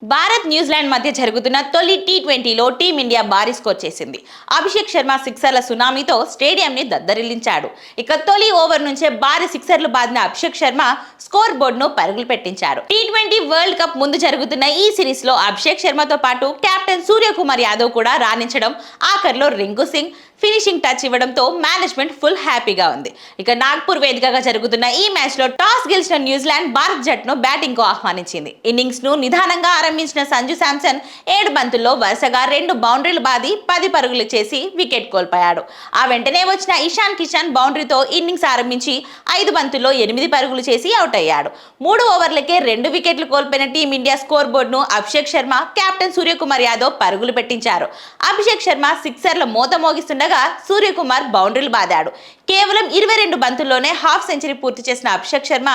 Bharat New Zealand మధ్య జరుగుతున్న తొలి టీ20లో టీమిండియా భారీ స్కోర్ చేసింది. అభిషేక్ శర్మ సిక్సర్ల సునామీతో స్టేడియంని దద్దరిల్లించాడు. ఇక తొలి ఓవర్ నుంచే భారీ సిక్సర్లు బాదిన అభిషేక్ శర్మ స్కోర్ బోర్డును పరుగులు పెట్టించారు. టీ20 వరల్డ్ కప్ ముందు జరుగుతున్న ఈ సిరీస్ లో అభిషేక్ శర్మతో పాటు కెప్టెన్ సూర్యకుమార్ యాదవ్ కూడా రాణించడం, ఆఖర్లో రింకు సింగ్ ఫినిషింగ్ టచ్ ఇవ్వడంతో మేనేజ్మెంట్ ఫుల్ హ్యాపీగా ఉంది. ఇక నాగ్పూర్ వేదికగా జరుగుతున్న ఈ మ్యాచ్ లో టాస్ గెలిచిన న్యూజిలాండ్ భారత్ జట్టును బ్యాటింగ్ కు ఆహ్వానించింది. ఇన్నింగ్స్ ను నిదానంగా ఆరంభించిన సంజు శాంసన్ 7 బంతుల్లో వరుసగా 2 బౌండరీలు బాది 10 పరుగులు చేసి వికెట్ కోల్పోయాడు. ఆ వెంటనే వచ్చిన ఇషాన్ కిషన్ బౌండరీతో ఇన్నింగ్స్ ఆరంభించి 5 బంతుల్లో 8 పరుగులు చేసి అవుట్ అయ్యాడు. 3 ఓవర్లకే 2 వికెట్లు కోల్పోయిన టీమిండియా స్కోర్ బోర్డును అభిషేక్ శర్మ, కెప్టెన్ సూర్యకుమార్ యాదవ్ పరుగులు పెట్టించారు. అభిషేక్ శర్మ సిక్సర్ల మోత మోగిస్తుండగా సూర్యకుమార్ బౌండరీలు బాదాడు. కేవలం 22 బంతుల్లోనే హాఫ్ సెంచరీ పూర్తి చేసిన అభిషేక్ శర్మ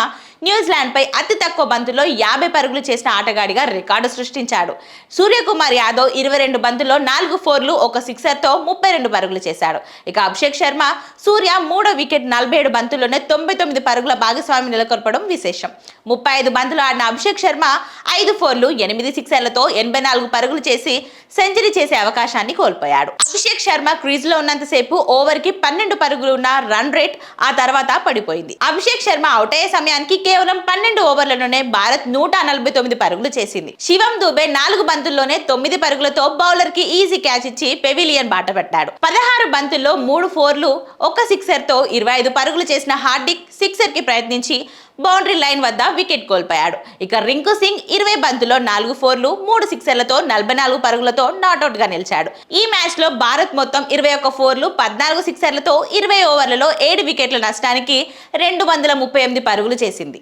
న్యూజిలాండ్ పై అతి తక్కువ బంతుల్లో 50 పరుగులు చేసిన ఆటగాడిగా రికార్డు సృష్టించాడు. సూర్యకుమార్ యాదవ్ 22 బంతుల్లో 4 ఫోర్లు, 1 సిక్సర్ తో 32 పరుగులు చేశాడు. ఇక అభిషేక్ శర్మ, సూర్య 3వ వికెట్ 47 బంతుల్లోనే 99 పరుగుల భాగస్వామి నెలకొల్పడం విశేషం. 35 బంతులు ఆడిన అభిషేక్ శర్మ 5 ఫోర్లు, 8 సిక్సర్లతో 84 పరుగులు చేసి సెంచరీ చేసే అవకాశాన్ని కోల్పోయాడు. అభిషేక్ శర్మ క్రీజ్ లో ఉన్నంతసేపు ఓవర్ కి 12 పరుగులు ఉన్న రన్ రేట్ ఆ తర్వాత పడిపోయింది. అభిషేక్ శర్మ అవుట్ అయ్యే సమయానికి కేవలం 12 ఓవర్లలోనే భారత్ 149 పరుగులు చేసింది. శివం దూబే 4 బంతుల్లోనే 9 పరుగులతో బౌలర్ కి ఈజీ క్యాచ్ ఇచ్చి పెవిలియన్ బాట పెట్టాడు. 16 బంతుల్లో 3 ఫోర్లు, 1 సిక్సర్ తో 25 పరుగులు చేసిన హార్దిక్ సిక్సర్ కి ప్రయత్నించి బౌండరీ లైన్ వద్ద వికెట్ కోల్పోయాడు. ఇక రింకు సింగ్ 20 బంతుల్లో 4 ఫోర్లు, 3 సిక్సర్లతో 44 పరుగులతో నాట్అవుట్ గా నిలిచాడు. ఈ మ్యాచ్ లో భారత్ మొత్తం 21 ఫోర్లు, 14 సిక్సర్లతో 20 ఓవర్లలో 7 వికెట్ల నష్టానికి 238 పరుగులు చేసింది.